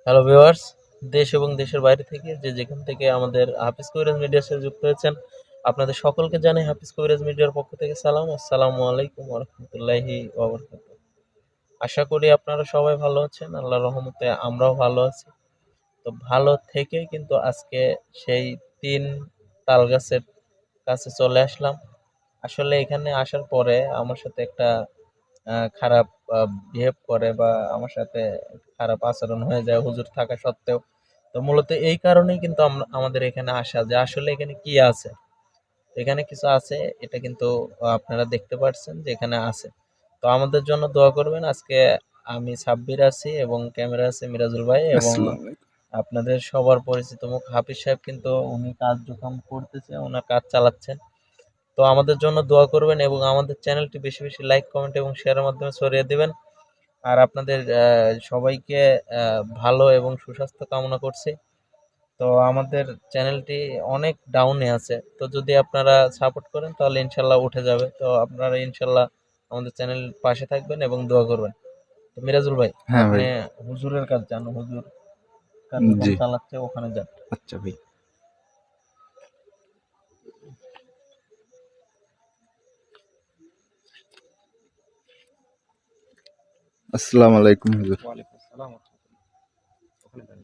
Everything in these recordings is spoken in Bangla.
হ্যালো ভিউয়ার্স, দেশ এবং দেশের বাইরে থেকে যে যেখান থেকে আমাদের হাফিজ কবিরাজ মিডিয়ার সাথে যুক্ত হয়েছেন, আপনাদের সকলকে জানাই হাফিজ কবিরাজ মিডিয়ার পক্ষ থেকে সালাম। আসসালামু আলাইকুম ওয়া রাহমাতুল্লাহি ওয়া বারাকাতুহু। আশা করি আপনারা সবাই ভালো আছেন। আল্লাহর রহমতে আমরাও ভালো আছি। তো ভালো থেকেই কিন্তু আজকে সেই ৩ তাল গাছের কাছে চলে আসলাম। আসলে এখানে আসার পরে আমার সাথে একটা খারাপ বিহেভ করে বা আমার সাথে খারাপ আচরণ হয়ে যায় হুজুর থাকা সত্ত্বেও। তো মূলত এই কারণেই কিন্তু আমাদের এখানে আসা যে আসলে এখানে কি আছে? এখানে কিছু আছে, এটা কিন্তু আপনারা দেখতে পারছেন যে এখানে আছে। তো আমাদের জন্য দোয়া করবেন। আজকে আমি সাব্বির আছি এবং ক্যামেরায় আছে মিরাজুল ভাই এবং আসসালামু আলাইকুম। আপনাদের সবার পরিচিত মুখ হাফিজ সাহেব, কিন্তু উনি কার্যক্রম করতেছে, ওনার কাজ চালাচ্ছেন। তো আমাদের জন্য দোয়া করবেন এবং আমাদের চ্যানেলটি বেশি বেশি লাইক, কমেন্ট এবং শেয়ারের মাধ্যমে ছড়িয়ে দিবেন। আর আপনাদের সবাইকে ভালো এবং সুস্বাস্থ্য কামনা করছি। তো আমাদের চ্যানেলটি অনেক ডাউনে আছে। তো যদি আপনারা সাপোর্ট করেন তাহলে ইনশাল্লাহ উঠে যাবে। তো আপনারা ইনশাল্লাহ আমাদের চ্যানেল পাশে থাকবেন এবং দোয়া করবেন। তো মিরাজুল ভাই, হ্যাঁ আপনি ভাই। হুজুরের কাজ জানো, হুজুর কার্যক্রম জি। চালাচ্ছে, ওখানে যান। আচ্ছা ভাই। আসসালামু আলাইকুম হুজুর। ওয়ালাইকুম আসসালাম। ওখানে যান।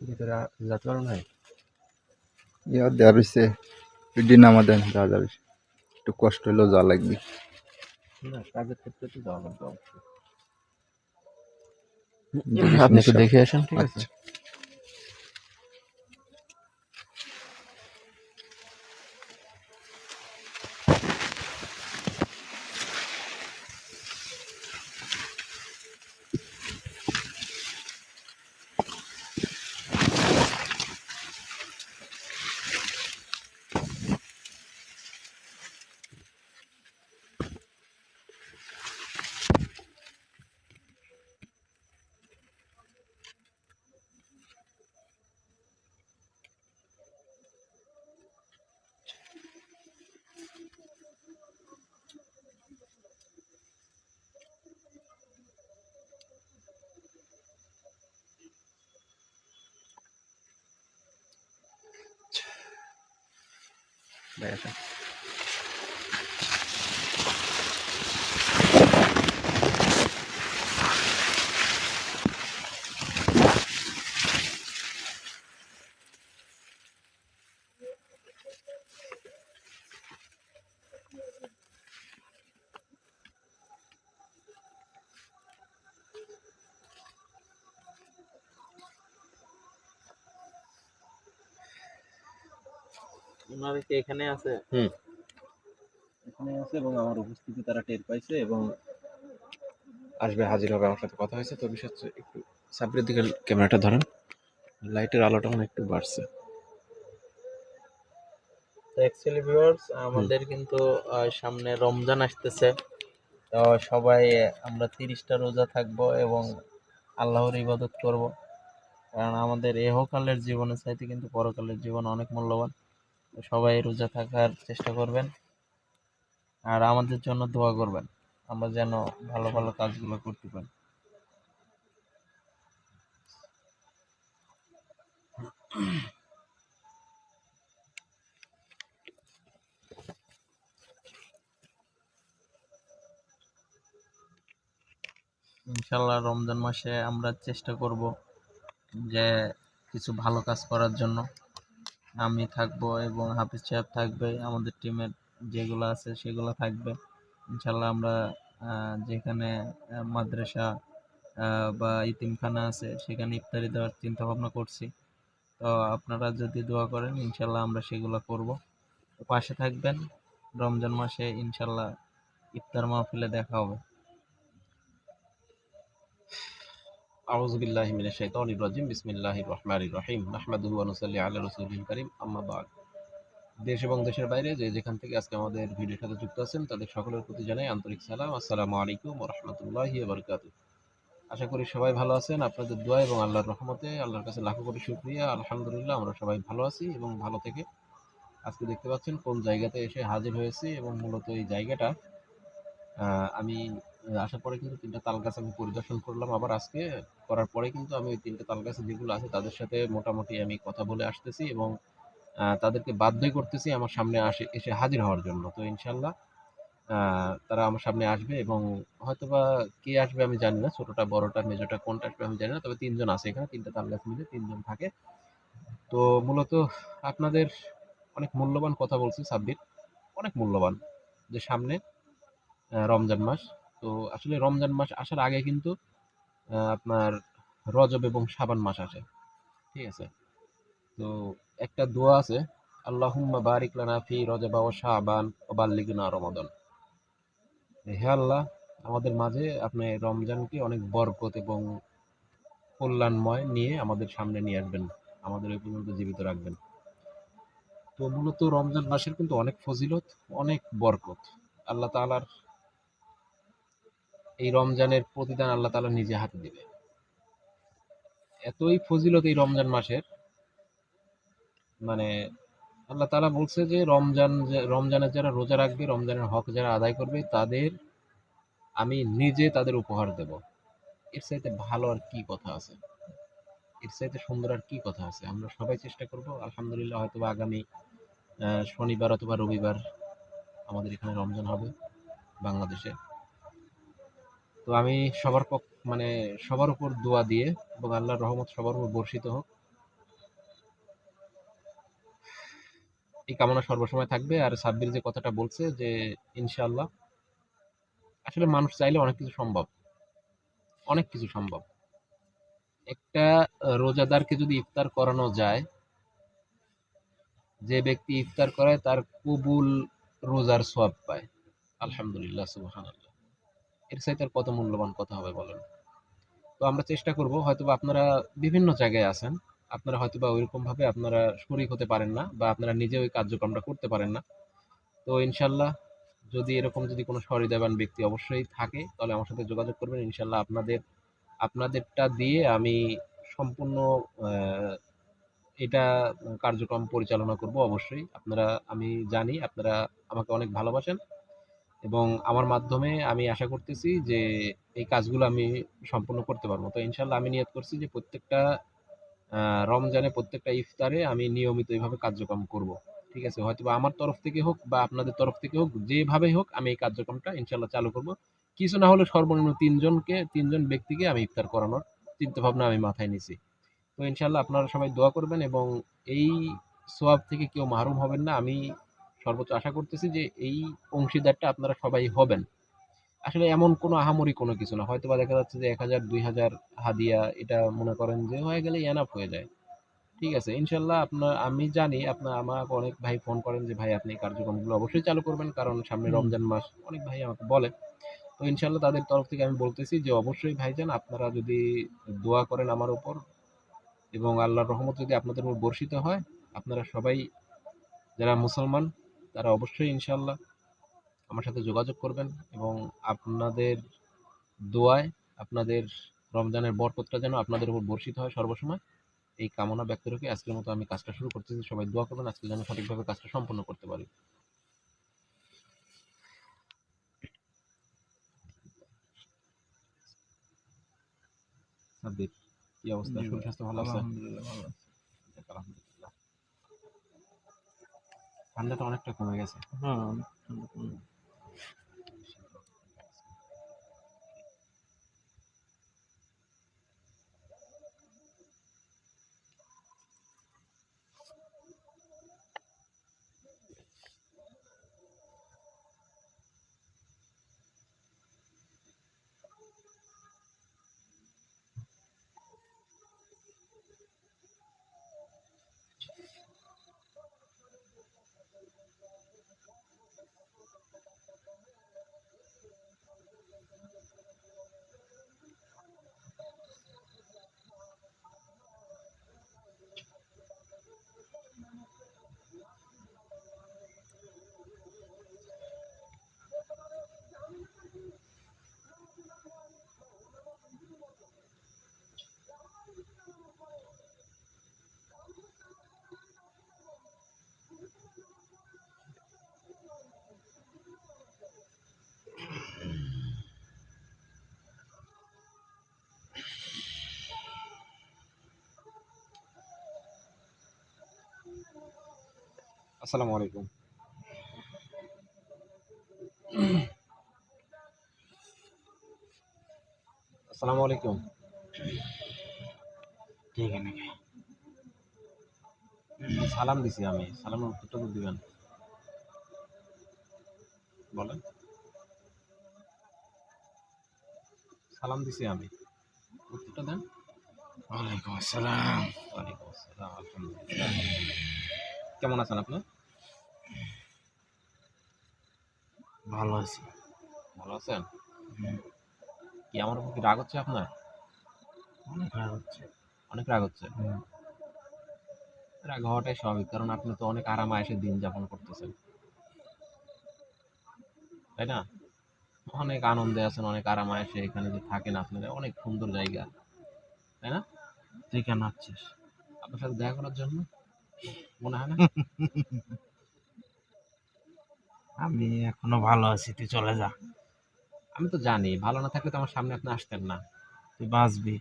ভিতরে যেতে পারবেন ভাই? ইয়া দেওয়া রয়েছে, পিডি নামা দেন যা যাবে, একটু কষ্ট হলেও যা লাগবে। না, কাজের ক্ষেত্রে তো যাওয়া লাগবে অবশ্যই। দেখিস আপনি একটু ইনশাল্লাহ। দেখে আসেন, ঠিক আছে? আচ্ছা। ভাই আসেন। ওনারা কি এখানে আছে? এখানে আছে এবং আমার উপস্থিতি তারা টের পাইছে এবং আসবে, হাজির হবে, আমার সাথে কথা হয়েছে। তো বিষয় হচ্ছে একটু সাবরের দিকে ক্যামেরাটা ধরেন, লাইটের আলোটা মানে একটু বাড়ছে। তো অ্যাকচুয়ালি ভিউয়ার্স, আমাদের কিন্তু সামনে রমজান আসতেছে। তো সবাই আমরা 30টা রোজা থাকবো এবং আল্লাহর ইবাদত করব। কারণ আমাদের এহকালের জীবনের চাইতে কিন্তু পরকালের জীবন অনেক মূল্যবান। তো সবাই রোজা থাকার চেষ্টা করবেন আর আমাদের জন্য দোয়া করবেন, আমরা যেন ভালো ভালো কাজগুলো করতে পারি। ইনশাল্লাহ রমজান মাসে আমরা চেষ্টা করব যে কিছু ভালো কাজ করার জন্য। আমি থাকবো এবং হাফিজ সাহেব থাকবে, আমাদের টিমের যেগুলো আছে সেগুলো থাকবে। ইনশাল্লাহ আমরা যেখানে মাদ্রাসা বা ইতিমখানা আছে, সেখানে ইফতারি দেওয়ার চিন্তা ভাবনা করছি। তো আপনারা যদি দোয়া করেন ইনশাল্লাহ আমরা সেগুলো করব। তো পাশে থাকবেন। রমজান মাসে ইনশাল্লাহ ইফতার মাহফিলে দেখা হবে। আউযু বিল্লাহি মিনাশ শাইতানির রাজিম। বিসমিল্লাহির রহমানির রহিম। নাহমাদুহু ওয়া নুসাল্লি আলা রাসূলিল কারীম। আম্মা বা'দ। দেশ এবং দেশের বাইরে যে যেখান থেকে আজকে আমাদের ভিডিওর সাথে যুক্ত আছেন তাদের সকলের প্রতি জানাই আন্তরিক সালাম। আসসালামু আলাইকুম ওয়া রাহমাতুল্লাহি ওয়া বারাকাতুহু। আশা করি সবাই ভালো আছেন। আপনাদের দোয়া এবং আল্লাহর রহমতে আল্লাহর কাছে লাখো কোটি শুকরিয়া। আলহামদুলিল্লাহ আমরা সবাই ভালো আছি এবং ভালো থেকে আজকে দেখতে পাচ্ছেন কোন জায়গাতে এসে হাজির হয়েছি এবং মূলত এই জায়গাটা আমি আসার পরে কিন্তু ৩ টা তালগাছ আমি পরিদর্শন করলাম আবার আজকে। করার পরে কিন্তু আমি ওই ৩ টা তালগাছে যেগুলো আছে তাদের সাথে মোটামুটি আমি কথা বলে আসতেছি এবং তাদেরকে বাধ্যই করতেছি আমার সামনে এসে হাজির হওয়ার জন্য। তো ইনশাআল্লাহ তারা আমার সামনে আসবে এবং হয়তোবা কে আসবে আমি জানি না। ছোটটা, বড়টা, মেজোটা কোনটা আসবে আমি জানি না। তবে ৩ জন আছে এখানে। ৩ টা তালগাছ মিলে ৩ জন থাকে। তো মূলত আপনাদের অনেক মূল্যবান কথা বলছি সাব্বির। অনেক মূল্যবান। যে সামনে রমজান মাস। তো আসলে রমজান মাস আসার আগে কিন্তু আপনার রজব এবং শাবান মাস আসে। ঠিক আছে? তো একটা দোয়া আছে, আল্লাহুম্মা বারিক লানা ফি রজবা ওয়া শাবান ওয়া বাল্লিগনা রমাদান। হে আল্লাহ, আমাদের মাঝে আপনি রমজানকে অনেক বরকত এবং কল্যাণময় নিয়ে আমাদের সামনে নিয়ে আসবেন। আমাদের ওই পর্যন্ত জীবিত রাখবেন। তো মূলত রমজান মাসের কিন্তু অনেক ফজিলত, অনেক বরকত। আল্লাহ তাআলার এই রমজানের প্রতিদান আল্লাহ তাআলা নিজে হাতে দিবে। এতই ফজিলত এই রমজান মাসের, মানে আল্লাহ তাআলা বলছে যে রমজানের যারা রোজা রাখবে, রমজানের হক যারা আদায় করবে তাদের আমি নিজে তাদের উপহার দেব। এর চাইতে ভালো আর কি কথা আছে? এর চাইতে সুন্দর আর কি কথা আছে? আমরা সবাই চেষ্টা করব। আলহামদুলিল্লাহ হয়তোবা আগামী শনিবার অথবা রবিবার আমাদের এখানে রমজান হবে বাংলাদেশে। তো আমি মানে সবার উপর দোয়া দিয়ে এবং আল্লাহর রহমত সবার উপর বর্ষিত হোক, এই কামনা সর্বসময় থাকবে। আর সাব্বির যে কথাটা বলছে যে ইনশাআল্লাহ, আসলে মানুষ চাইলে অনেক কিছু সম্ভব। অনেক কিছু সম্ভব। একটা রোজাদারকে যদি ইফতার করানো যায়, যে ব্যক্তি ইফতার করায় তার কবুল রোজার সওয়াব পায়। আলহামদুলিল্লাহ, সুবহানাল্লাহ। এর চাইতে আর কত মূল্যবান কথা হবে বলেন? তো আমরা চেষ্টা করব, হয়তোবা আপনারা বিভিন্ন জায়গায় আছেন। আপনারা হয়তোবা ঐরকমভাবে আপনারা শরীক হতে পারেন না বা আপনারা নিজে ওই কার্যক্রমটা করতে পারেন না। তো ইনশাআল্লাহ যদি এরকম যদি কোনো সহৃদয়বান ব্যক্তি অবশ্যই থাকে তাহলে আমার সাথে যোগাযোগ করবেন। ইনশাআল্লাহ আপনাদেরটা দিয়ে আমি সম্পূর্ণ আ এটা কার্যক্রম পরিচালনা করব অবশ্যই। আমি জানি আপনারা আমাকে অনেক ভালোবাসেন এবং আমার মাধ্যমে আমি আশা করতেছি যে এই কাজগুলো আমি সম্পূর্ণ করতে পারবো। তো ইনশাআল্লাহ আমি নিয়ত করছি যে প্রত্যেকটা রমজানে প্রত্যেকটা ইফতারে আমি নিয়মিত এভাবে কার্যক্রম করব। ঠিক আছে? হয়তোবা আমার তরফ থেকে হোক বা আপনাদের তরফ থেকে হোক, যেভাবেই হোক আমি এই কার্যক্রমটা ইনশাআল্লাহ চালু করব। কিছু না হলেও সর্বনিম্ন ৩ জন ব্যক্তিকে আমি ইফতার করানোর চিন্তাভাবনা আমি মাথায় নিছি। তো ইনশাআল্লাহ আপনারা সবাই দোয়া করবেন এবং এই সোয়াব থেকে কেউ মাহরুম হবেন না। আমি সর্বোচ্চ আশা করতেছি যে এই অংশীদারটা আপনারা সবাই হবেন। আসলে এমন কোনো আহামরি কোনো কিছু না। হয়তোবা দেখা যাচ্ছে যে ১,০০০, ২,০০০ হাদিয়া এটা মনে করেন যে হয়ে গেলেই এনাফ হয়ে যায়। ঠিক আছে? ইনশাআল্লাহ আমি জানি আমাকে অনেক ভাই ফোন করেন যে, "ভাই আপনি এই কার্যক্রমগুলো অবশ্যই চালু করবেন।" কারণ সামনে হুম। রমজান মাস। অনেক ভাই আমাকে বলে। তো ইনশাআল্লাহ তাদের তরফ থেকে আমি বলতেছি যে, "অবশ্যই ভাইজান আপনারা যদি দোয়া করেন আমার উপর এবং আল্লাহর রহমত যদি আপনাদের উপর বর্ষিত হয়, আপনারা সবাই যারা মুসলমান তারা অবশ্যই ইনশাআল্লাহ আমার সাথে যোগাযোগ করবেন এবং আপনাদের দোয়ায় আপনাদের রমজানের বরকতটা যেন আপনাদের উপর বর্ষিত হয় সর্বসময়। এই কামনা ব্যক্ত রেখে আজকের মতো আমি কাজটা শুরু করতেছি। সবাই দোয়া করবেন আজকে যেন সঠিকভাবে কাজটা সম্পন্ন করতে পারি। সাব্বির, কি অবস্থা? জি শরীর ভাই, স্বাস্থ্য ভালো আছে? আলহামদুলিল্লাহ ভালো আছি। যাক, আলহামদুলিল্লাহ। ঠান্ডাটা অনেকটা কমে গেছে। হ্যাঁ, ঠান্ডা কমে। আসসালামু আলাইকুম। আসসালামু আলাইকুম। ঠিক আছে। সালাম দিছি আমি। সালামের উত্তরটা তো দিবেন। বলেন। সালাম দিছি আমি। উত্তরটা দেন। ওয়ালাইকুম আসসালাম। ওয়ালাইকুম আসসালাম। আলহামদুলিল্লাহ। কেমন আছেন আপনি? ভালো আছি। ভালো আছেন? কি আমার উপর কি রাগ হচ্ছে আপনার? অনেক রাগ হচ্ছে। অনেক রাগ হচ্ছে। রাগ হওয়াটাই স্বাভাবিক। কারণ আপনি তো অনেক আরাম-আয়েশে দিন যাপন করতেছেন। তাই না? অনেক আনন্দে আছেন, অনেক আরাম-আয়েশে এখানে যে থাকেন আপনারা, অনেক সুন্দর জায়গা। তাই না? তুই কেন আসছিস? আপনার সাথে দেখা করার জন্য মনে হয় না? আমি এখনো ভালো আছি, তুই চলে যা। আমি তো জানি ভালো না থাকলে তো আমার সামনে আপনি আসতেন না। তুই বাঁচবি,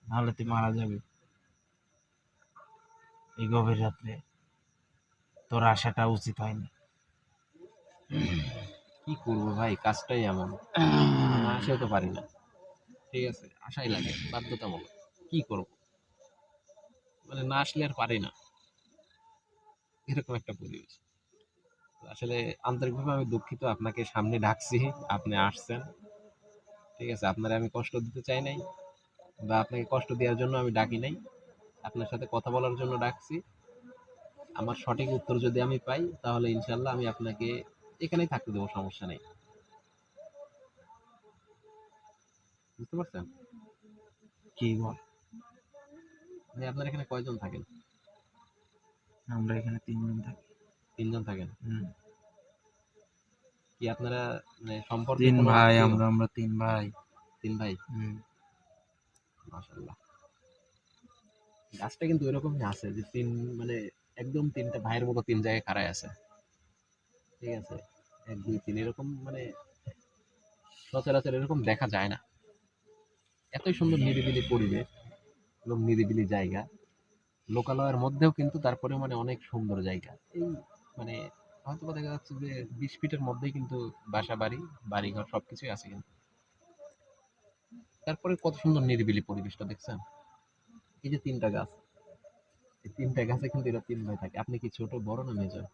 নাহলে তুই মারা যাবি এই গভীর রাত্রে। তোর আসাটা উচিত হয়নি। কি করবো ভাই, কাজটাই এমন। না আসেও তো পারি না। ঠিক আছে? আসাই লাগে, বাধ্যতামূলক। কি করব? মানে না আসলে আর পারি না। এরকম একটা পরিবেশ। তো আসলে আন্তরিকভাবে আমি দুঃখিত, আপনাকে সামনে ডাকছি, আপনি আসছেন। ঠিক আছে? আপনারে আমি কষ্ট দিতে চাই নাই বা আপনাকে কষ্ট দেওয়ার জন্য আমি ডাকি নাই। আপনার সাথে কথা বলার জন্য ডাকছি। আমার সঠিক উত্তর যদি আমি পাই তাহলে ইনশাআল্লাহ আমি আপনাকে এখানেই থাকতে দেবো, সমস্যা নেই। বুঝতে পারছেন? কি বল? ভাই আপনারা এখানে কয়জন থাকেন? আমরা এখানে ৩ জন থাকি। ৩ জন থাকেন। হুম। কি আপনারা মানে সম্পর্কে ৩ কোনো ভাই, আত্মীয়? আমরা ৩ ভাই। ৩ ভাই? হুম। মাশাআল্লাহ। গাছটা কিন্তু ওইরকমই আছে যে ৩ মানে একদম ৩ টা ভাইয়ের মতো ৩ জায়গায় খাড়ায় আছে। ঠিক আছে? ১, ২, ৩ এরকম মানে সচরাচর এরকম দেখা যায় না। এতই সুন্দর নিরিবিলি পরিবেশ এবং নিরিবিলি জায়গা। লোকালয়ের মধ্যেও কিন্তু তারপরে মানে অনেক সুন্দর জায়গা। এই মানে হয়তোবা দেখা যাচ্ছে যে ২০ ফিটের মধ্যেই কিন্তু বাসাবাড়ি, বাড়িঘর সবকিছুই আছে কিন্তু। তারপরে কত সুন্দর নিরিবিলি পরিবেশটা দেখছেন? এই যে ৩ টা গাছ, এই ৩ টা গাছে কিন্তু এরা ৩ ভাই থাকে। আপনি কি ছোট, বড় না মেজর?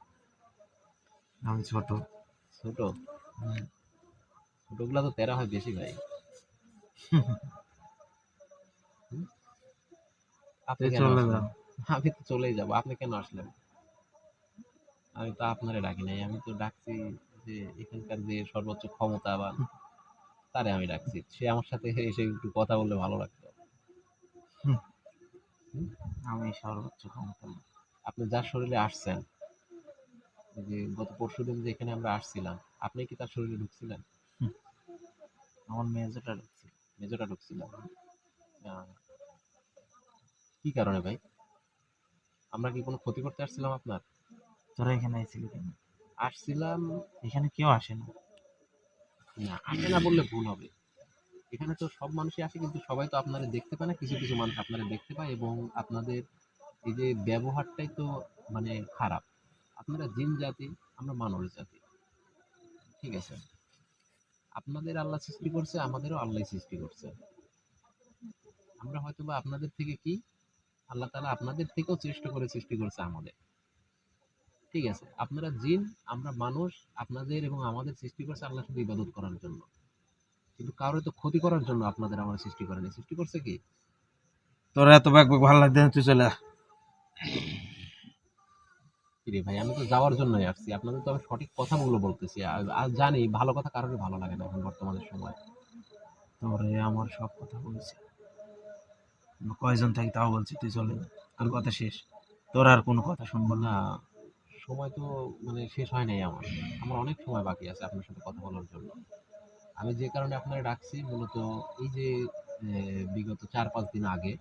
আমি ছোট। ছোট? হুম। ছোটগুলা তো তেরা হয় বেশি ভাই। হুম? আপনি তুই কেন চলে যা। আসলেন? আমি তো চলেই যাবো। আপনি কেন আসলেন? আমি তো আপনারে ডাকি নাই। আমি তো ডাকছি যে এখানকার যে সর্বোচ্চ ক্ষমতাবান তারে আমি ডাকছি। সে আমার সাথে এসে একটু কথা বললে ভালো লাগতো। হুম, হুম? আমি সর্বোচ্চ ক্ষমতা। আপনি যার শরীরে আসছেন, এই যে গত পরশুদিন যে এখানে আমরা আসছিলাম, আপনি কি তার শরীরে ঢুকছিলেন? হুম, আমার মেজোটা ঢুকছিল। মেজোটা ঢুকছিলেন। আহ, কি কারণে ভাই? আমরা কি কোনো ক্ষতি করতে আসছিলাম আপনার? তোরা এখানে আইছিলি কেন? আসছিলাম এখানে কেউ আসে না। না, আসে না বললে ভুল হবে। এখানে তো সব মানুষই আসে কিন্তু সবাই তো আপনারা দেখতে পায় না। কিছু, কিছু মানুষ আপনারা দেখতে পায় এবং আপনাদের এই যে ব্যবহারটাই তো মানে খারাপ। আপনারা জিন জাতি, আমরা মানুষ জাতি। ঠিক আছে? আপনাদের আল্লাহ সৃষ্টি করছে, আমাদেরও আল্লাহই সৃষ্টি করছে। আমরা হয়তোবা আপনাদের থেকে কি আল্লাহ তাআলা আপনাদের থেকেও চেষ্টা করে সৃষ্টি করেছে আমাদের। ঠিক আছে? আপনারা জিন, আমরা মানুষ, আপনাদের এবং আমাদের সৃষ্টি করছে আল্লাহ শুধু ইবাদত করার জন্য। কিন্তু কারো তো ক্ষতি করার জন্য আপনাদের আমার সৃষ্টি করেনি। সৃষ্টি করছে কি? তোরা এত ব্যাগ ভালো লাগছে না, তুই চলে যা। কিরে ভাই, আমি তো যাওয়ার জন্যই আসছি। আপনাদের তো আমি সঠিক কথাগুলো বলতেছি। আর জানি ভালো কথা কারোরই ভালো লাগে না এখন বর্তমানের সময়। তোরে আমার সব কথা বলছি। আমরা কয়জন থাকি তাও বলছি, তুই চলে যা। তোর কথা শেষ। তোর আর কোনো কথা শুনবো না। না, সময় তো মানে শেষ হয় নাই আমার। আমার অনেক সময় বাকি আছে আপনার সাথে কথা বলার জন্য। আমি যে কারণে আপনারে ডাকছি মূলত এই যে বিগত ৪-৫ দিন আগে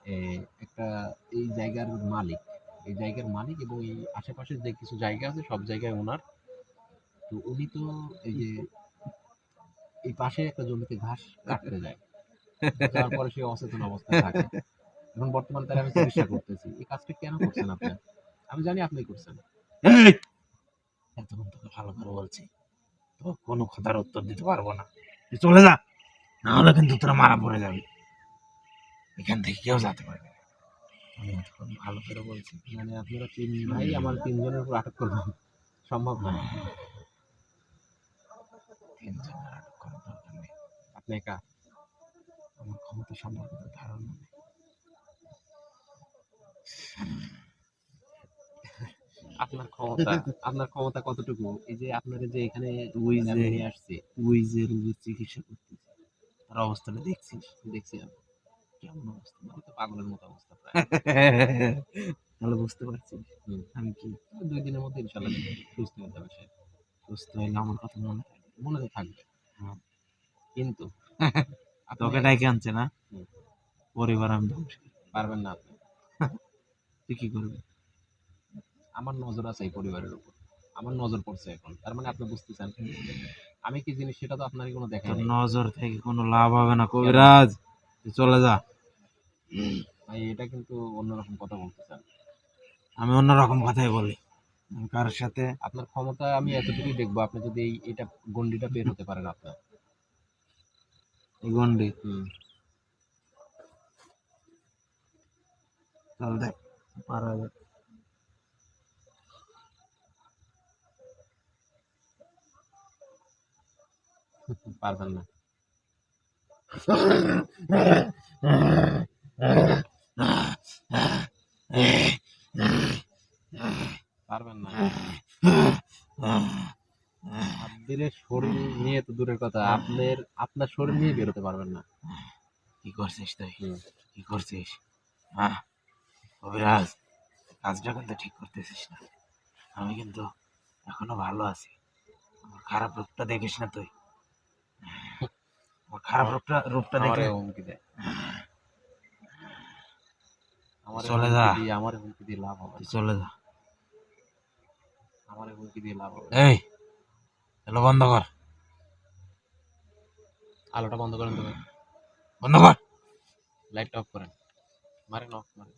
এ একটা এই জায়গার মালিক, এই জায়গার মালিক এবং এই আশেপাশের যে কিছু জায়গা আছে সব জায়গায় উনার। তো উনি তো এই যে এই পাশে একটা জমিতে ঘাস কাটতে যায়। যাওয়ার পরে সে অচেতন অবস্থায় থাকে। এখন বর্তমানে তারে আমি চিকিৎসা করতেছি। এই কাজটা কেন করছেন আপনি? আমি জানি আপনি করছেন। এই, এতক্ষণ তোকে ভালো করে বলছি, তো কোনো কথার উত্তর দিতে পারবো না, তুই চলে যা, না হলে কিন্তু তোরা মারা পড়ে যাবি, এখান থেকে কেউ যেতে পারবে না। আমি এতক্ষণ ভালো করে বলছি। মানে আপনারা তিন ভাই আমার তিনজনের উপর আটক করবেন, সম্ভব না। তিনজনের আটক করার দরকার নেই, আপনি একা? আমার ক্ষমতা সম্পর্কে তো ধারণা নেই। আপনার ক্ষমতা কতটুকু? এই যে আপনারা যে এখানে ওই আমি যে নিয়ে আসছি, ওই যে রোগীর চিকিৎসা করতেছে, তার অবস্থাটা দেখছিস? দেখছি আমি কেমন অবস্থা বল? আমি তো পাগলের মতো অবস্থা প্রায়। তাহলে বুঝতে পারছিস হুম। আমি কি 2 দিনের মধ্যে ইনশাল্লাহ সুস্থ হয়ে যাবে সে। সুস্থ হইলে আমার কথা মনে থাকে। মনে তো থাকবে, হ্যাঁ। কিন্তু আপনি তোকে ডাইকে আনছে না, হুম, পরিবার আমি ধ্বংস করি। পারবেন না আপনি। তুই কি করবি? আমার নজর আছে এই পরিবারের উপর, আমার নজর পড়ছে এখন, তার মানে আপনি বুঝতেছেন আমি কি জিনিস সেটা তো আপনারই কোনো দেখাই তোর নাই। নজর থেকে কোনো লাভ হবে না কবিরাজ, তুই চলে যা। ভাই এটা কিন্তু অন্যরকম কথা বলতেছেন। আমি অন্যরকম কথাই বলি, আমি কারোর সাথে আপনার ক্ষমতা আমি এতটুকুই দেখবো, আপনি যদি এটা গন্ডিটা বের হতে পারেন আপনার। এই গন্ডি হুম। চল দেখ পারা যায়। পারবেন না। পারবেন না। আপনার শরীর নিয়ে তো দূরের কথা, আপনার শরীর নিয়ে বেরোতে পারবেন না। কি করছিস তুই? হুম। কি করছিস? হ্যাঁ কবিরাজ, কাজটা কিন্তু ঠিক করতেছিস না। আমি কিন্তু এখনো ভালো আছি, আমার খারাপ রূপটা দেখিস না তুই। আমার খারাপ রূপটা আমারে দেখলে হুমকি দেয়, চলে যা, আমারে হুমকি দিয়ে লাভ হবে তুই না। চলে যা। আমারে হুমকি দিয়ে লাভ হবে না। এই এলো বন্ধ কর, আলোটা বন্ধ করেন তো ভাই, বন্ধ কর। লাইটটা অফ করেন, মারেন অফ মারেন,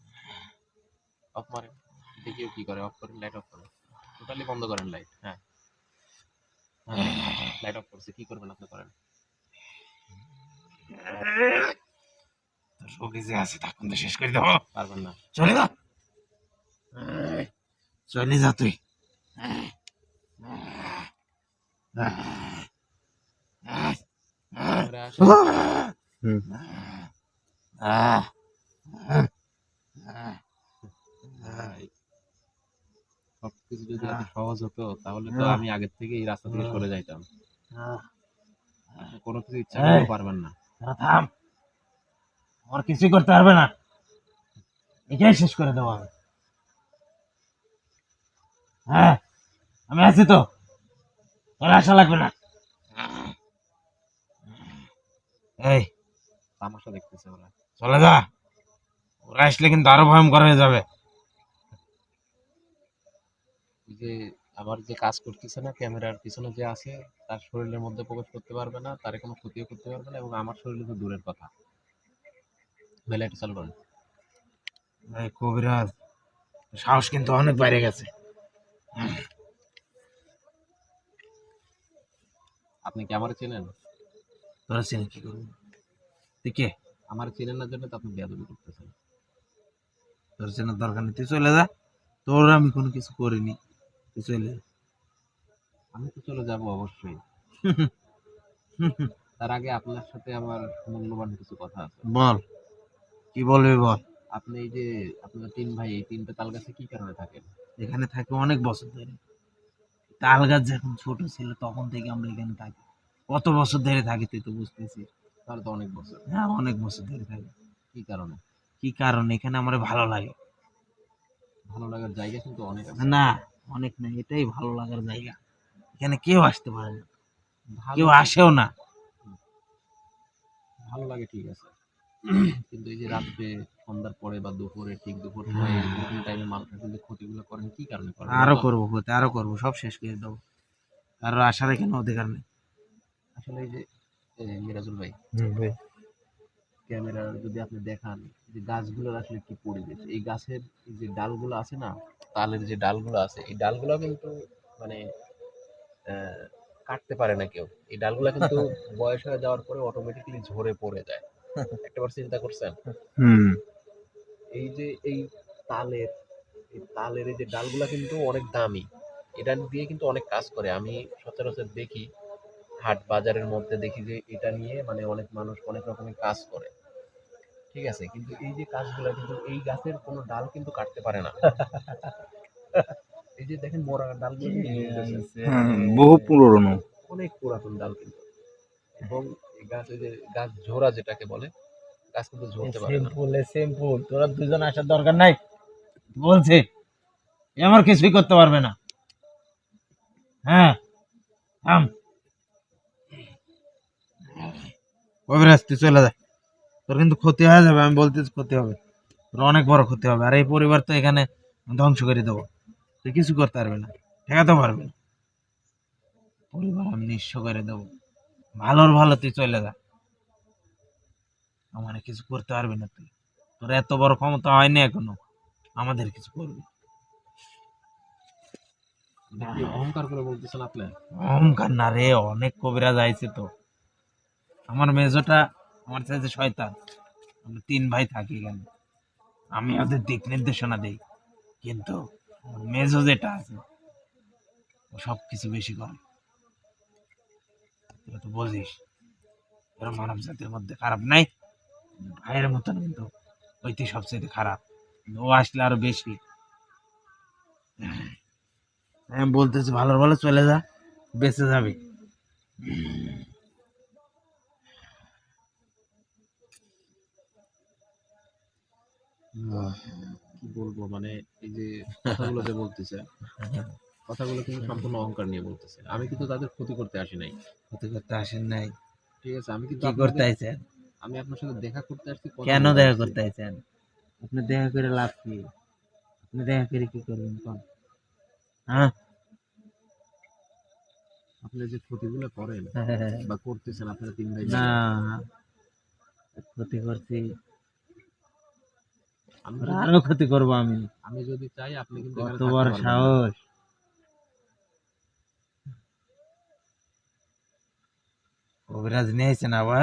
অফ মারেন, দেখিও কি করে, অফ করেন, লাইট অফ করেন, টোটালি বন্ধ করেন লাইট। হ্যাঁ লাইট অফ করছে, কি করবেন আপনি করেন। তোর রোগী যে আছে তা কিন্তু শেষ করে দেবো। পারবেন না। চলে যা, চলে যা তুই। ঘরে আসেন। হুম। ভাই, সবকিছু যদি এত সহজ হতো তাহলে তো আমি আগের থেকে এই রাস্তা থেকে সরে যাইতাম। আপনি কোনো কিছু ইচ্ছা করলেও পারবেন না। থাম, আমার কিছুই করতে পারবে না, এটাই শেষ করে দেবো আমি। হ্যাঁ আমি আছি তো, তোর আশা লাগবে না। এই তামাশা দেখতেছে ওরা। চলে যা, ওরা আসলে কিন্তু আরো ভয়ঙ্কর হয়ে যাবে। ওই যে আমার যে কাজ করতেছে না, ক্যামেরার পিছনে যে আছে, তার শরীরের মধ্যে প্রবেশ করতে পারবে না, তারে কোনো ক্ষতিও করতে পারবে না, এবং আমার শরীরে তো দূরের কথা। বেলাইট চালু করেন। এই কবিরাজ, সাহস কিন্তু অনেক বাইরে গেছে। আপনি কি আমার চেনেন? তোরা চিনি কি করবো? তুই কে? আমার চেনেন না জন্য তো আপনি বেয়াদবি করতেছেন। তোর চেনার দরকার নেই, তুই চলে যা, তোর আমি কোনো কিছু করিনি, তুই চলে যা। আমি তো চলে যাব অবশ্যই, তার আগে আপনার সাথে আমার মূল্যবান কিছু কথা আছে। বল, কি বলবি বল। আপনি এই যে আপনার তিন ভাই, এই তিনটা তাল গাছে কি কারণে থাকেন? এখানে থাকে অনেক বছর ধরে, তাল গাছ যখন ছোট ছিল তখন থেকে আমরা এখানে থাকি। কত বছর ধরে থাকি তুই তো বুঝতেছিস। তাহলে তো অনেক বছর। হ্যাঁ অনেক বছর ধরে থাকি। কি কারণে? কি কারণে? এখানে আমার ভালো লাগে। ভালো লাগার জায়গা কিন্তু অনেক আছে। না অনেক না, এটাই ভালো লাগার জায়গা। এখানে কেউ আসতে পারে না, ভালো কেউ আসেও না। ভালো লাগে ঠিক আছে, কিন্তু এই যে রাত্রে সন্ধ্যার পরে বা দুপুরে, ঠিক দুপুর সময় এরকম টাইমে মানুষের কিন্তু ক্ষতিগুলো করেন কি কারণে করেন? আরো এটা তো করবো ক্ষতি, আরো করবো, সব শেষ করে দেবো, কারো আসার এখানে অধিকার নেই। আসলে এই যে মিরাজুল ভাই, ভাই ক্যামেরা যদি আপনি দেখান যে গাছগুলোর আসলে কি পরিবেশ, এই গাছের এই যে ডালগুলো আছে না, তালের যে ডালগুলো আছে, এই ডালগুলো কিন্তু মানে আহ, কাটতে পারে না কেউ। এই ডালগুলো কিন্তু বয়স হয়ে যাওয়ার পরে অটোমেটিক্যালি ঝরে পড়ে যায়। একটাবার চিন্তা করছেন? হুম। এই যে এই তালের তালের এই যে ডালগুলা কিন্তু অনেক দামি। এটা দিয়ে কিন্তু অনেক কাজ করে। আমি সচরাচর দেখি হাট বাজারের মধ্যে দেখি যে এটা নিয়ে মানে অনেক মানুষ অনেক রকমের কাজ করে। ঠিক আছে, কিন্তু এই যে কাজগুলা কিন্তু এই গাছের কোনো ডাল কিন্তু কাটতে পারে না। এই যে দেখেন মরা ডালগুলো কিন্তু ঝুলতেছে, বহু পুরনো। অনেক পুরাতন ডাল কিন্তু। এবং এই গাছ এই যে গাছ ঝোরা যেটাকে বলে, গাছ কিন্তু ঝরতে পারে না। সিম্পল সিম্পল, তোরা দুজন আসার দরকার নাই, বলছি এ আমার কিছুই করতে পারবে না। হ্যাঁ, থাম। কবিরাজ তুই চলে যা, তোর কিন্তু ক্ষতি হয়ে যাবে, আমি বলতেছি ক্ষতি হবে, তোর অনেক বড় ক্ষতি হবে। আর এই পরিবার তো এখানে ধ্বংস করে দেবো, তুই কিছু করতে পারবি না, ঠেকাতে পারবি না। পরিবার আমি নিঃস্ব করে দেবো। ভালোর ভালো তুই চলে যা, আমার কিছু করতে পারবি না তুই, তোর এত বড় ক্ষমতা হয়নি এখনো আমাদের কিছু করবি। এটা কি অহংকার করে বলতেছেন আপনি? অহংকার না রে, অনেক কবিরাজ আইছে তো। আমার মেজোটা আমার চাইছে শয়তান, আমরা তিন ভাই থাকি এখানে, আমি ওদের দিক নির্দেশনা দেই, কিন্তু আমার মেজো যেটা আছে ও সব কিছু বেশি করে। তুই তো বুঝিস এরা মানব জাতির মধ্যে খারাপ নাই, ভাইয়ের মতন, কিন্তু ওইটি সবচেয়ে খারাপ, ও আসলে আরো বেশি। আমি বলতেছি ভালোর ভালো চলে যা, বেঁচে যাবে। কি বলবো মানে এই যে কথাগুলো যে বলতেছে, কথাগুলো কিন্তু সম্পূর্ণ অহংকার নিয়ে বলতেছে। আমি কিন্তু তাদের ক্ষতি করতে আসি নাই। ক্ষতি করতে আসেন নাই, ঠিক আছে, আমি কিন্তু কি করতে আপনাদের আইছেন? আমি আপনার সাথে দেখা করতে আসছি, কথা কেন বলতে দেখা আসছি। করতে আইছেন? আপনি দেখা করে লাভ কি? আপনি দেখা করে কি করবেন কোন? হ্যাঁ? আপনি যে ক্ষতিগুলো করেন বা করতেছেন আপনারা তিন ভাই না, মিলে, ক্ষতি করছি, আমি ওর যদি আরো ক্ষতি করবো আমি। আমি যদি চাই আপনি কিন্তু কত এখানে থাকতে বড় পারবেন না। সাহস! কবিরাজ নিয়ে আইছেন আবার?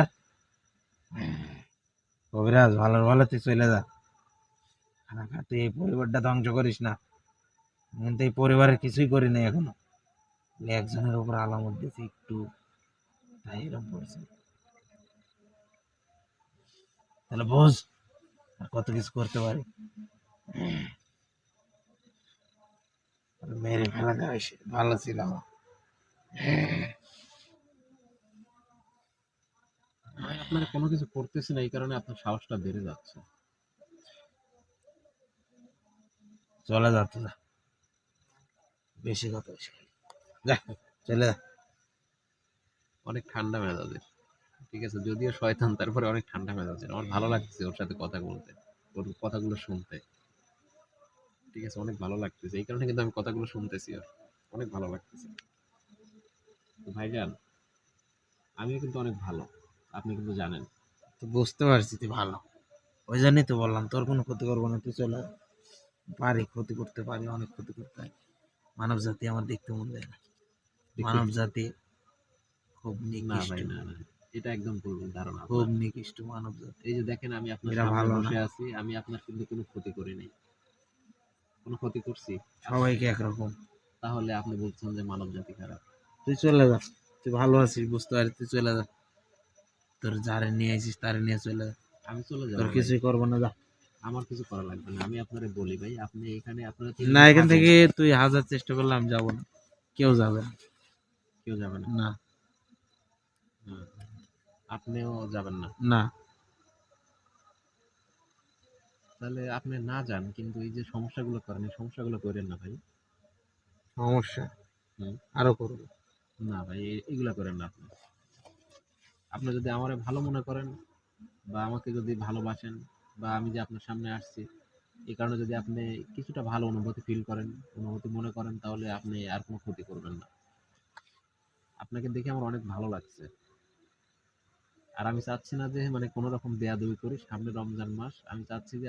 কবিরাজ ভালোর ভালো তুই চলে যা, খানা খা, তুই এই পরিবারটা ধ্বংস করিস না। কিন্তু এই পরিবারের কিছুই করি নাই এখনো, খালি একজনের উপর আলামত দিয়েছি একটু, তাই এরকম করছে। তাহলে বোঝ আর কত কিছু করতে পারি। মেরে ফেলা যায়, ভালো ছিল। আমি আপনারা কোনো কিছু করতেছি না, এই কারণে আপনার সাহসটা বেড়ে যাচ্ছে। চলে যা তো, যা, বেশি কথা বেশি, যা চলে যা। অনেক ঠান্ডা মেজাজের। ঠিক আছে, যদিও শয়তান তারপরে অনেক ঠান্ডা মেজাজের। আমার ভালো লাগছে ওর সাথে কথা বলতে, ওর কথাগুলো শুনতে। ঠিক আছে, অনেক ভালো লাগতেছে, এই কারণে কিন্তু আমি কথাগুলো শুনতেছি ওর, অনেক ভালো লাগতেছে। তো ভাইজান, আমিও কিন্তু অনেক ভালো, আপনি কিন্তু জানেন। তো বুঝতে পারছি তুই ভালো, ওই জন্যই তো বললাম তোর কোনো ক্ষতি করবো না, তুই চলে যা। পারি, ক্ষতি করতে পারি, অনেক ক্ষতি করতে পারি। মানব জাতি আমার দেখতে মন দেয় না, দেখতে মানব জাতি খুব না নিকৃষ্ট, ভাই, না না, এটা একদম ভুল ধারণা খুব আপনার। নিকৃষ্ট মানব জাতি, এই যে দেখেন, আমি আপনার এরা সামনে ভালো না, বসে আছি, আমি আপনার কিন্তু কোনো ক্ষতি করি নাই। কোনো ক্ষতি করছি? সবাইকে একরকম। তাহলে আপনি বলছেন যে মানব জাতি খারাপ। তুই চলে যা, তুই ভালো আছিস বুঝতে পারি, তুই চলে যা, তোর যারে নিয়ে আইছিস তারে নিয়ে চলে যা, আমি চলে তোর যাবো ভাই, কিছুই করবো না, যা। আমার কিছু করা লাগবে না। আমি আপনারে বলি ভাই, আপনি এখানে আপনারা না, তিনজন এখান থাকেন। থেকে তুই হাজার চেষ্টা করলে আমি যাবো না, কেউ যাবে না। কেউ যাবে না? না, হুম, আপনিও যাবেন না? না, তাহলে আপনি না যান, কিন্তু এই যে সমস্যাগুলো করেন, এই সমস্যাগুলো করেন না ভাই। সমস্যা হুম, আরো করবো। না ভাই, এগুলা করেন না আপনি। আপনি যদি আমারে ভালো মনে করেন বা আমাকে যদি ভালোবাসেন, বা আমি যে আপনার সামনে আসছি এই কারণে যদি আপনি কিছুটা ভালো অনুভূতি ফিল করেন, অনুভূতি মনে করেন, তাহলে আপনি আর কোনো ক্ষতি করবেন না। আপনাকে দেখে আমার অনেক ভালো লাগছে। আর আমি চাচ্ছি না যে মানে কোনো রকম বেয়াদবি করি। সামনে রমজান মাস, আমি চাচ্ছি যে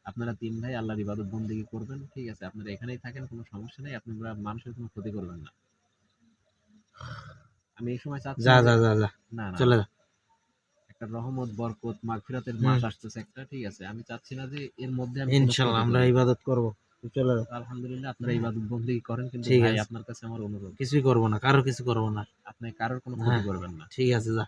আপনারা ৩ ভাই আল্লাহর ইবাদত বন্দেগী করবেন। ঠিক আছে? আপনারা এখানেই থাকেন, কোনো সমস্যা নেই। আপনারা মানুষের কোনো ক্ষতি করবেন না। আমি এই সময় চাচ্ছি যা যে যা যা যা, না, না, চলে না। যা। একটা রহমত, বরকত, মাগফিরাতের হুম, মাস আসতেছে একটা। ঠিক আছে? আমি চাচ্ছি না যে এর মধ্যে আমি কোনো ইনশাল্লাহ ক্ষতি আমরা করি। ইবাদত করবো, তুই চলে যা। তো আলহামদুলিল্লাহ আপনারা ইবাদত বন্দেগী করেন, কিন্তু ঠিক ভাই আছে, আপনার কাছে আমার অনুরোধ, কিছুই করবো না, কারো কিছু করবো না। আপনি কারোর কোনো ক্ষতি হ্যাঁ, করবেন না। ঠিক আছে, যা,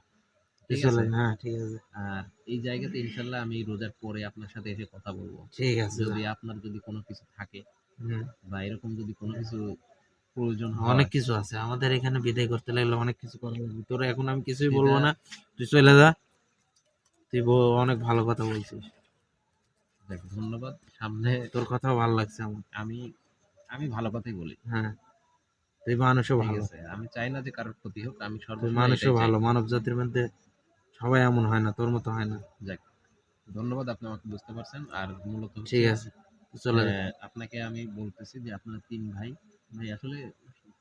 তুই ঠিক চলে আছে? যা। হ্যাঁ, ঠিক আছে, আর এই জায়গাতে ইনশাল্লাহ আমি রোজার পরে আপনার সাথে এসে কথা বলবো। ঠিক আছে, যা। যদি আপনার যদি কোনো কিছু থাকে হুম, বা এরকম যদি কোনো কিছু প্রয়োজন অনেক হয়, কিছু আছে আমাদের এখানে, বিদায় করতে লাগলে অনেক কিছু করা লাগবে। তোরা এখন আমি কিছুই সেটা বলবো না, তুই চলে যা। তুই অনেক ভালো কথা বলছিস, দেখ, ধন্যবাদ। সামনে তোর কথাও ভালো লাগছে আমার। আমি আমি ভালো কথাই বলি। হ্যাঁ, তুই মানুষও ঠিক ভালো, আছে? আমি চাই না যে কারোর ক্ষতি হোক, আমি তুই সর্বসময় মানুষও এটাই চাই। ভালো, মানব জাতির মধ্যে সবাই এমন হয় না, তোর মতো হয় না। যাক, ধন্যবাদ, আপনি আমাকে বুঝতে পারছেন। আর মূলত ঠিক হচ্ছে আছে, তুই চলে যা। আপনাকে আমি বলতেছি যে আপনারা ৩ ভাই, ভাই আসলে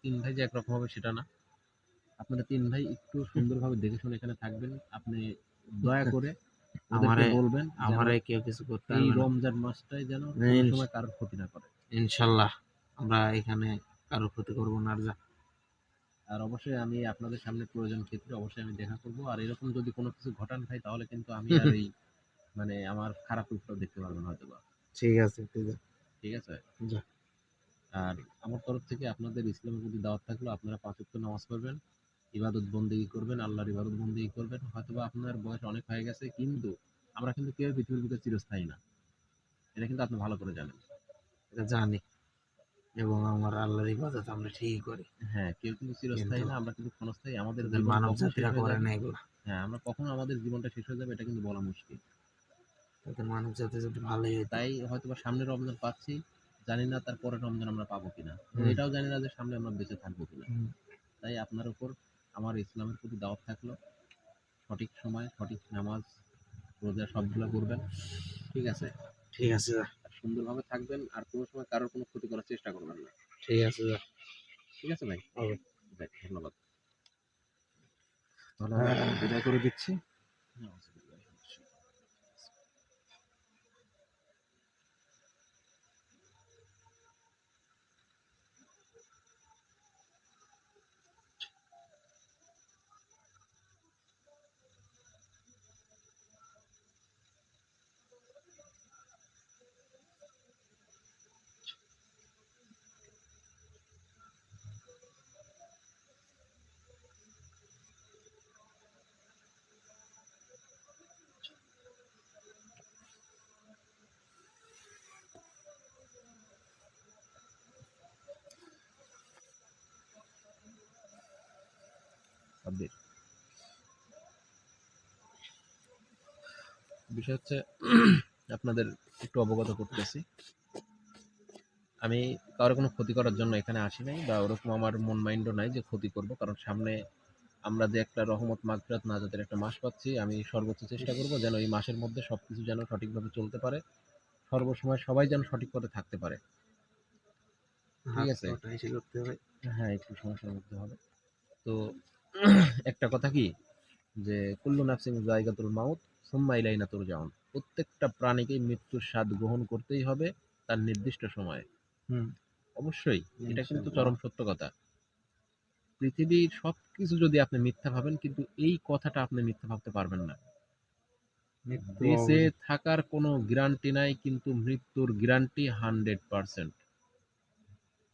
৩ ভাই যে একরকম হবে সেটা না। আপনারা ৩ ভাই একটু সুন্দরভাবে দেখে শুনে এখানে থাকবেন। আপনি দয়া করে ওদেরকে আমারে বলবেন যেন আমারে কেউ কিছু করতে এই পারবে না। রমজান মাসটায় যেন কোনো সময় কারোর ক্ষতি না করে। ইনশাল্লাহ আমরা এখানে কারো ক্ষতি করবো না, আর যা। আর অবশ্যই আমি আপনাদের সামনে প্রয়োজন ক্ষেত্রে অবশ্যই আমি দেখা করব। আর এরকম যদি কোনো কিছু ঘটান ভাই, তাহলে কিন্তু আমি আর এই মানে আমার খারাপ রূপটাও দেখতে পারবেন হয়তোবা। ঠিক আছে, তুই যা, ঠিক আছে? যা। আর আমার তরফ থেকে আপনাদের ইসলামের প্রতি দাওয়াত থাকলো, আপনারা ৫ ওয়াক্ত নামাজ পড়বেন, ইবাদত বন্দেগী করবেন, আল্লাহর ইবাদত বন্দেগী করবেন। হয়তোবা আপনার বয়স অনেক হয়ে গেছে, কিন্তু আমরা কিন্তু কেউ পৃথিবীর ভিতরে চিরস্থায়ী না। এটা কিন্তু আপনি ভালো করে জানেন। এটা জানি, এবং আমার আল্লাহর ইবাদত আমরা ঠিকই করি, হ্যাঁ, কেউ কিন্তু চিরস্থায়ী কিন্তু না, আমরা কিন্তু ক্ষণস্থায়ী। আমাদের তাদের জীবন মানব কখন শেষ জাতিরা হয়ে করে যাবে, না এগুলো। হ্যাঁ, আমরা কখন আমাদের জীবনটা শেষ হয়ে যাবে এটা কিন্তু বলা মুশকিল। তাদের মানব জাতি যদি ভালোই হইতো। তাই হয়তোবা সামনে রমজান পাচ্ছি, জানি না তার পরের রমজান আমরা পাবো কিনা। এবং হুম, এটাও জানি না যে সামনে আমরা বেঁচে থাকবো কিনা। হুম, তাই আপনার উপর আমার ইসলামের প্রতি দাওয়াত থাকলো, সঠিক সময় সঠিক নামাজ, রোজা সবগুলো করবেন। ঠিক আছে? ঠিক আছে, যা। আর সুন্দরভাবে থাকবেন, আর কোনো সময় কারোর কোনো ক্ষতি করার চেষ্টা করবেন না। ঠিক আছে, যা। ঠিক আছে ভাই? হবে। দেখ, ধন্যবাদ। তাহলে আমি এখন বিদায় করে দিচ্ছি। সাব্বির, বিষয় হচ্ছে আপনাদের একটু অবগত করতেছি। আমি কারো কোনো ক্ষতি করার জন্য এখানে আসি নাই, বা ওরকম আমার মন মাইন্ডও নাই যে ক্ষতি করব। কারণ সামনে আমরা যে একটা রহমত, মাগফিরাত, নাজাতের একটা মাস পাচ্ছি, আমি সর্বোচ্চ চেষ্টা করব যেন এই মাসের মধ্যে সবকিছু যেন সঠিকভাবে চলতে পারে। সর্বসময় সবাই যেন সঠিক পথে থাকতে পারে। ঠিক হাত আছে? পাটা এসে করতে হবে। হ্যাঁ, একটু সমস্যার মধ্যে হবে। তো একটা কথা কি, যে কুল্লু নাফসিন যায়গাতুল মাউত সুম্মা ইলাইনা তুরজাউন। প্রত্যেকটা প্রাণীকেই মৃত্যুর স্বাদ গ্রহণ করতেই হবে তার নির্দিষ্ট সময়ে। হুম, অবশ্যই, এটা কিন্তু ইনশাল্লাহ। চরম সত্য কথা। পৃথিবীর সবকিছু যদি আপনি মিথ্যা ভাবেন, কিন্তু এই কথাটা আপনি মিথ্যা ভাবতে পারবেন না। মৃত্যু বেঁচে থাকার কোনো গ্যারান্টি নাই, কিন্তু মৃত্যুর গ্যারান্টি 100%।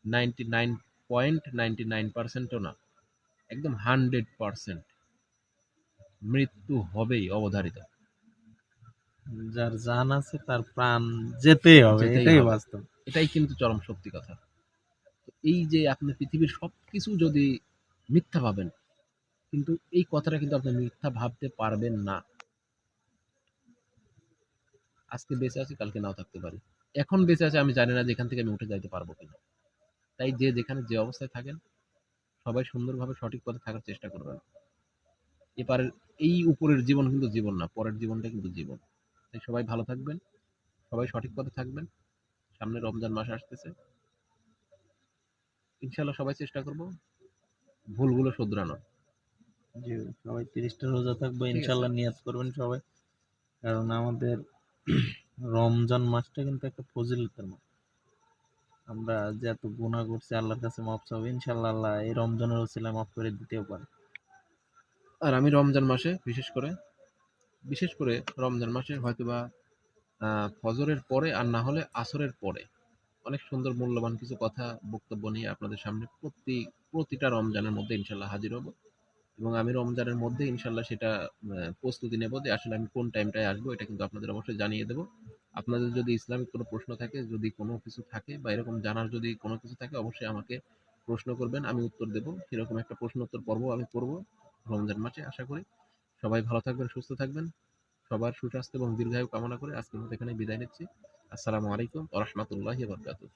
99.99%ও না, একদম 100%। মৃত্যু হবেই অবধারিত। যার জান আছে তার প্রাণ যেতেই হবে, যেতেই এটাই হবে। বাস্তব। এটাই কিন্তু চরম সত্যি কথা। তো এই যে আপনি পৃথিবীর সবকিছু যদি মিথ্যা ভাবেন, কিন্তু এই কথাটা কিন্তু আপনি মিথ্যা ভাবতে পারবেন না। আজকে বেঁচে আছি, কালকে নাও থাকতে পারি। এখন বেঁচে আছি, আমি জানি না যে এখান থেকে আমি উঠে যাইতে পারবো কিনা। তাই যে যেখানে যে অবস্থায় থাকেন, সবাই সুন্দরভাবে সঠিক পথে থাকার চেষ্টা করবেন। এপারের এই উপরের জীবন কিন্তু জীবন না, পরের জীবনটা কিন্তু জীবন। তাই সবাই ভালো থাকবেন, সবাই সঠিক পথে থাকবেন। সামনে রমজান মাস আসতেছে, ইনশাল্লাহ সবাই চেষ্টা করব ভুলগুলো শুধরানোর। জি সবাই 30টা রোজা থাকবো ঠিক আছে। ইনশাল্লাহ, নিয়াত করবেন সবাই। কারণ আমাদের রমজান মাসটা কিন্তু একটা ফজিলতের মাস। আমরা যে এত গুনাহ করছি আল্লাহর কাছে মাপ চাবো, ইনশাল্লাহ আল্লাহ এই রমজানের ওসিলায় মাফ করে দিতেও পারে। আর আমি রমজান মাসে বিশেষ করে রমজান মাসে হয়তোবা ফজরের পরে আর না হলে আসরের পরে অনেক সুন্দর মূল্যবান কিছু কথা বক্তব্য নিয়ে আপনাদের সামনে প্রতিটা রমজানের মধ্যে ইনশাল্লাহ হাজির হব। এবং আমি রমজানের মধ্যে ইনশাল্লাহ সেটা প্রস্তুতি নেব যে আসলে আমি কোন টাইমটায় আসবো, এটা কিন্তু আপনাদের অবশ্যই জানিয়ে দেবো। আপনাদের যদি ইসলামিক কোনো প্রশ্ন থাকে, যদি কোনো কিছু থাকে বা এরকম জানার যদি কোনো কিছু থাকে, অবশ্যই আমাকে প্রশ্ন করবেন, আমি উত্তর দেবো। সেরকম একটা প্রশ্ন উত্তর পর্ব আমি করব রমজান মাসে, আশা করি। সবাই ভালো থাকবেন, সুস্থ থাকবেন। সবার সুস্বাস্থ্য এবং দীর্ঘায়ু কামনা করে আজকের মতো এখানে বিদায় নিচ্ছি। আসসালামু আলাইকুম ওয়া রাহমাতুল্লাহি ওয়া বারাকাতুহু।